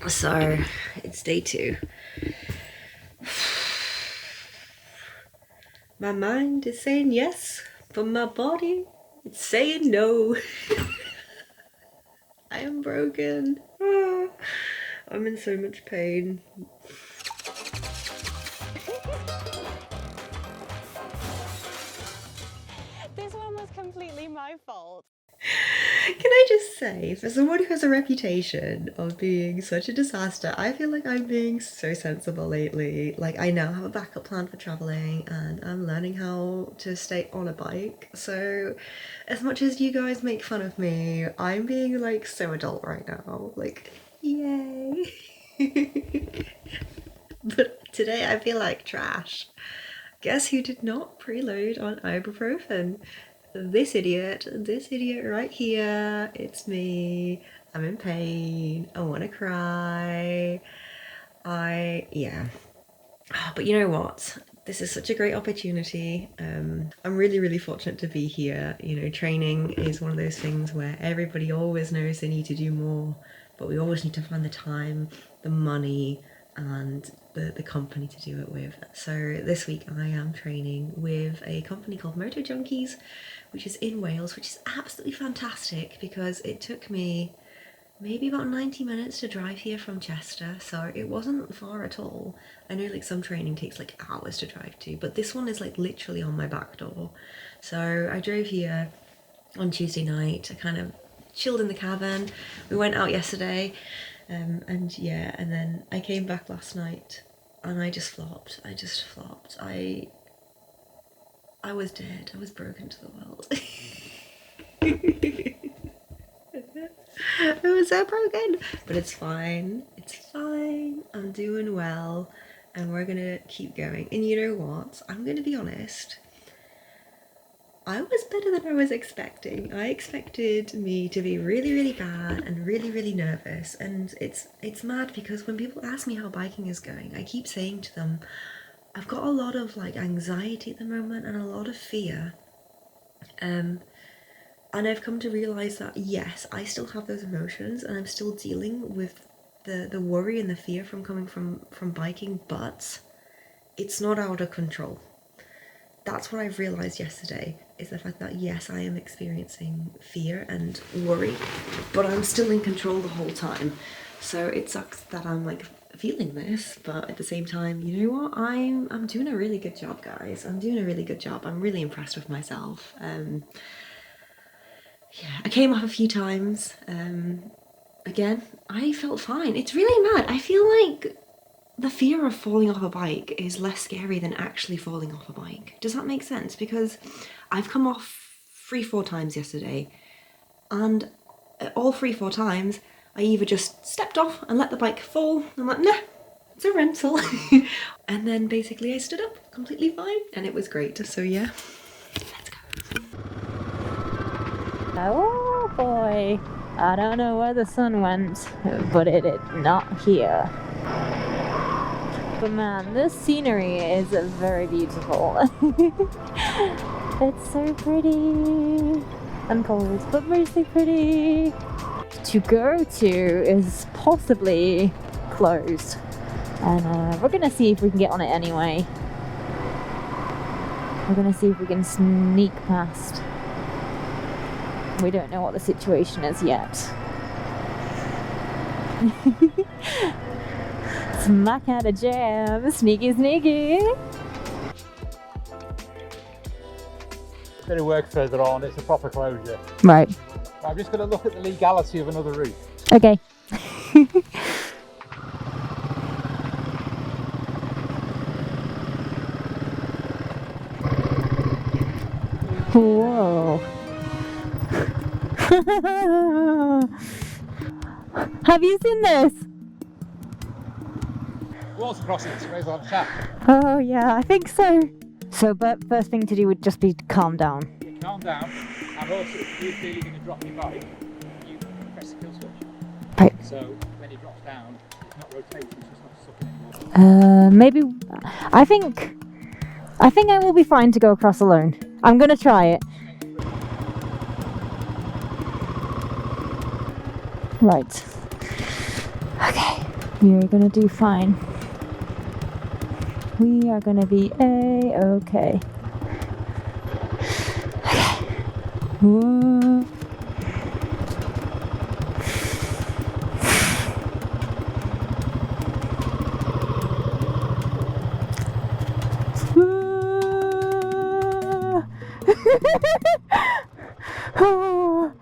So it's day 2. My mind is saying yes, but my body is saying no. I am broken. I'm in so much pain. This one was completely my fault. Can I just say, for someone who has a reputation of being such a disaster, I feel like I'm being so sensible lately. Like, I now have a backup plan for traveling and I'm learning how to stay on a bike. So, as much as you guys make fun of me, I'm being like so adult right now. Like, yay. But today I feel like trash. Guess who did not preload on ibuprofen? This idiot right here. It's me. I'm in pain. I want to cry. Yeah. But you know what? This is such a great opportunity. I'm really fortunate to be here. You know, training is one of those things where everybody always knows they need to do more, but we always need to find the time, the money, and the company to do it with. So this week I am training with a company called MotoJunkies, which is in Wales, which is absolutely fantastic because it took me maybe about 90 minutes to drive here from Chester, so it wasn't far at all. I know like some training takes like hours to drive to, but this one is like literally on my back door. So I drove here on Tuesday night. I kind of chilled in the cabin. We went out yesterday, and then I came back last night and I just flopped. I was dead. I was broken to the world. I was so broken, but it's fine. It's fine. I'm doing well, and we're gonna keep going. And you know what? I'm gonna be honest. I was better than I was expecting. I expected me to be really bad and really nervous, and it's mad because when people ask me how biking is going, I keep saying to them, I've got a lot of like anxiety at the moment and a lot of fear. And I've come to realise that yes, I still have those emotions and I'm still dealing with the worry and the fear from coming from biking, but it's not out of control. That's what I've realised yesterday, is the fact that yes, I am experiencing fear and worry, but I'm still in control the whole time. So it sucks that I'm like feeling this, but at the same time, you know what? I'm doing a really good job, guys. I'm doing a really good job. I'm really impressed with myself. Yeah, I came off a few times. Again, I felt fine. It's really mad. I feel like the fear of falling off a bike is less scary than actually falling off a bike. Does that make sense? Because I've come off 3-4 times yesterday, and all 3-4 times I either just stepped off and let the bike fall. I'm like, nah, it's a rental. And then basically I stood up completely fine, and it was great. So yeah, let's go. Oh boy, I don't know where the sun went, but it is not here. But man, this scenery is very beautiful. It's so pretty and cold, but mostly pretty. To go to is possibly closed, and we're gonna see if we can get on it anyway. We're gonna see if we can sneak past. We don't know what the situation is yet. Smack out a jam, sneaky. Bit of work further on, it's a proper closure. Right. I'm just going to look at the legality of another route. Okay. Whoa. Have you seen this? Water crossings, may as well have a chat. Oh yeah, I think so. So, but first thing to do would just be to calm down. Yeah, calm down, and also if you feel you're going to drop your bike, you press the kill switch. Right. So when it drops down, it's not rotating, it's just not sucking anymore. Maybe. I think I will be fine to go across alone. I'm gonna try it. Right. Okay. You're gonna do fine. We are gonna be A-okay. Whoa. Oh.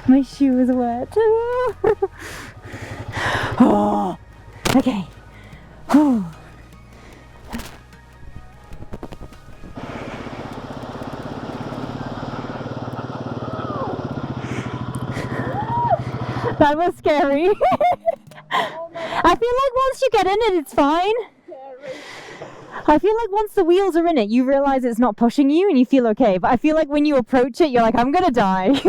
My shoe is wet. Oh. Okay. Oh. That was scary. I feel like once you get in it, it's fine. I feel like once the wheels are in it, you realize it's not pushing you and you feel okay. But I feel like when you approach it, you're like, I'm gonna die.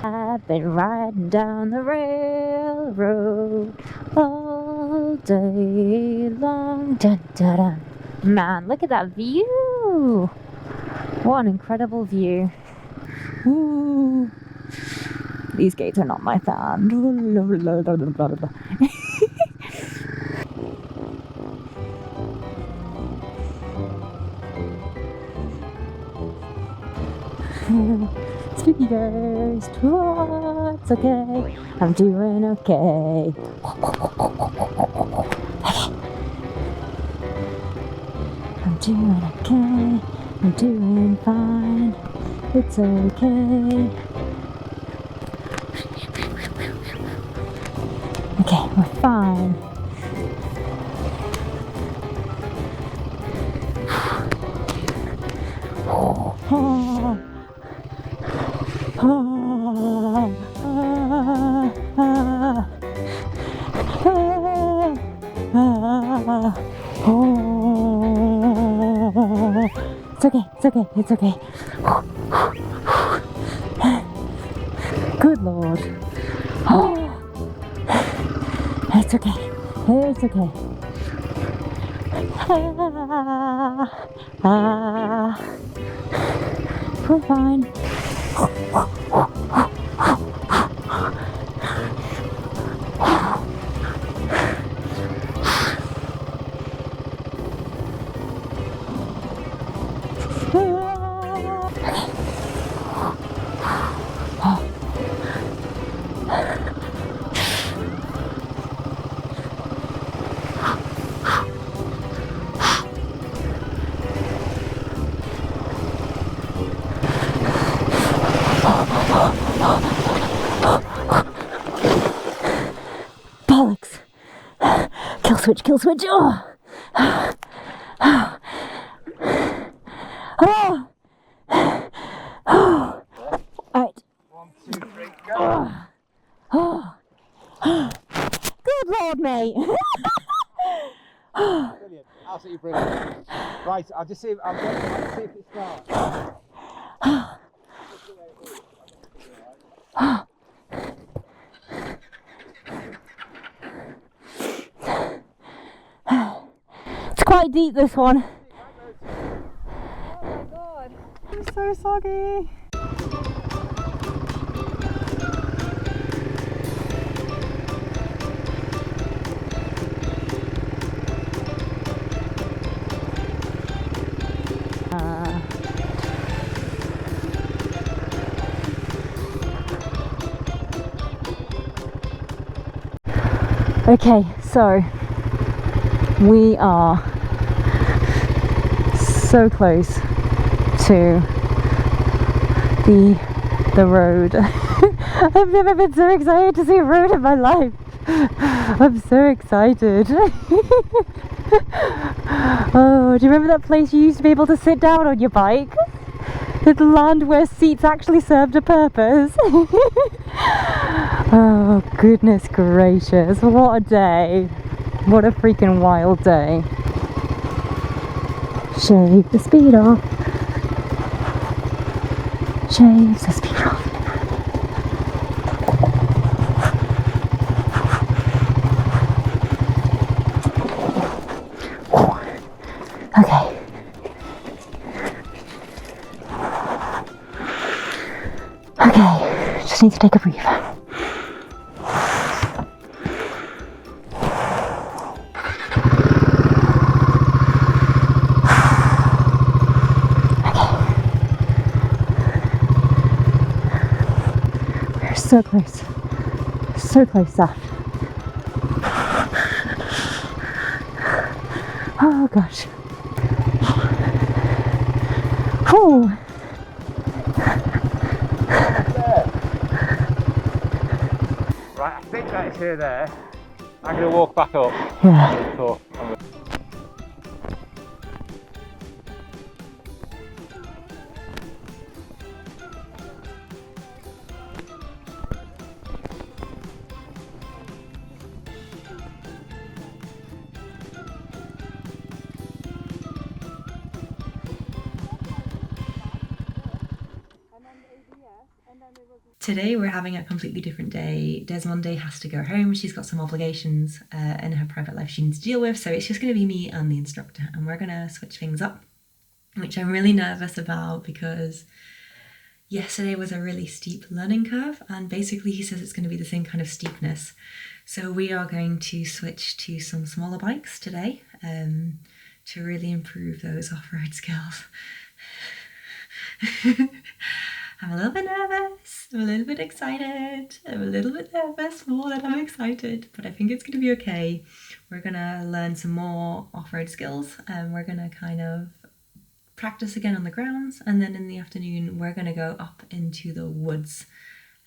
I've been riding down the railroad all day long. Dun, dun, dun. Man, look at that view! What an incredible view. Ooh. These gates are not my fan. Spooky ghost, oh, it's okay, I'm doing okay. I'm doing okay, I'm doing fine, it's okay. Okay, we're fine. Oh. It's okay, it's okay, it's okay. Good Lord. It's okay, it's okay. We're fine. Bollocks! Kill switch! Oh! Oh! Oh! Alright. 1, 2, 3, go. Oh! Good Lord, mate! Brilliant. Absolutely brilliant. Right, I'll just see if it starts. It's quite deep, this one. Oh my god. I'm so soggy. Okay, so we are so close to the road. I've never been so excited to see a road in my life. I'm so excited. Oh, do you remember that place you used to be able to sit down on your bike? The land where seats actually served a purpose. Oh, goodness gracious, what a day. What a freaking wild day. Shave the speed off. Shave the speed off. just need to take a breather. We're so close. So close, Saf. Oh gosh. Whew. Right, I think that is here there. I'm going to walk back up. Yeah. So, Today we're having a completely different day. Desmonde has to go home. She's got some obligations in her private life she needs to deal with, so it's just going to be me and the instructor, and we're going to switch things up, which I'm really nervous about because yesterday was a really steep learning curve, and basically he says it's going to be the same kind of steepness. So we are going to switch to some smaller bikes today to really improve those off-road skills. I'm a little bit nervous, I'm a little bit excited, I'm a little bit nervous more than I'm excited, but I think it's going to be okay. We're going to learn some more off-road skills and we're going to kind of practice again on the grounds, and then in the afternoon we're going to go up into the woods,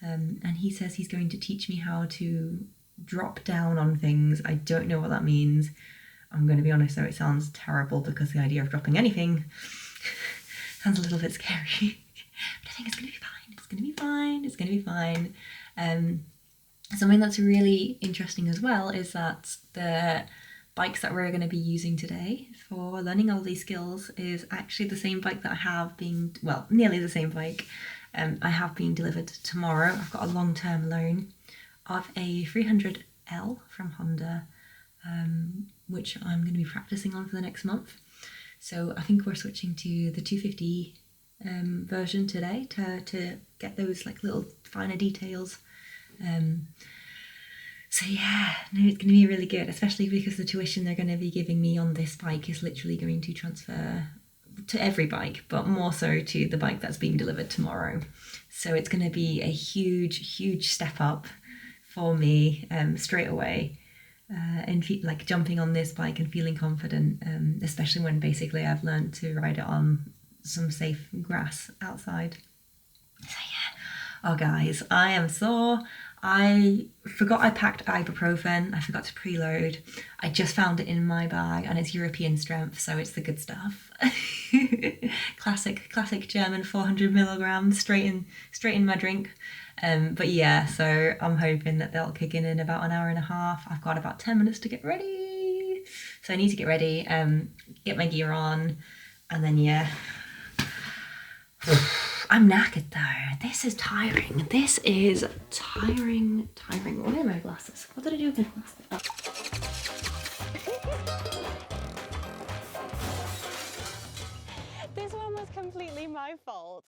and he says he's going to teach me how to drop down on things. I don't know what that means. I'm going to be honest though, it sounds terrible because the idea of dropping anything sounds a little bit scary. But I think it's going to be fine. It's going to be fine. It's going to be fine. Something that's really interesting as well is that the bikes that we're going to be using today for learning all these skills is actually the same bike that I have been, well, nearly the same bike I have been delivered tomorrow. I've got a long-term loan of a 300L from Honda, which I'm going to be practicing on for the next month. So I think we're switching to the 250 version today to get those like little finer details. So yeah, no, it's going to be really good, especially because the tuition they're going to be giving me on this bike is literally going to transfer to every bike, but more so to the bike that's being delivered tomorrow. So it's going to be a huge step up for me straight away. And like jumping on this bike and feeling confident, especially when basically I've learned to ride it on some safe grass outside. So yeah, oh guys, I am sore. I forgot I packed ibuprofen. I forgot to preload. I just found it in my bag and it's European strength, so it's the good stuff. classic German 400 milligrams straight in my drink. But yeah, so I'm hoping that they'll kick in about an hour and a half. I've got about 10 minutes to get ready. So I need to get ready, get my gear on, and then yeah. I'm knackered though. This is tiring. This is tiring. Where are my glasses? What did I do with my glasses? This one was completely my fault.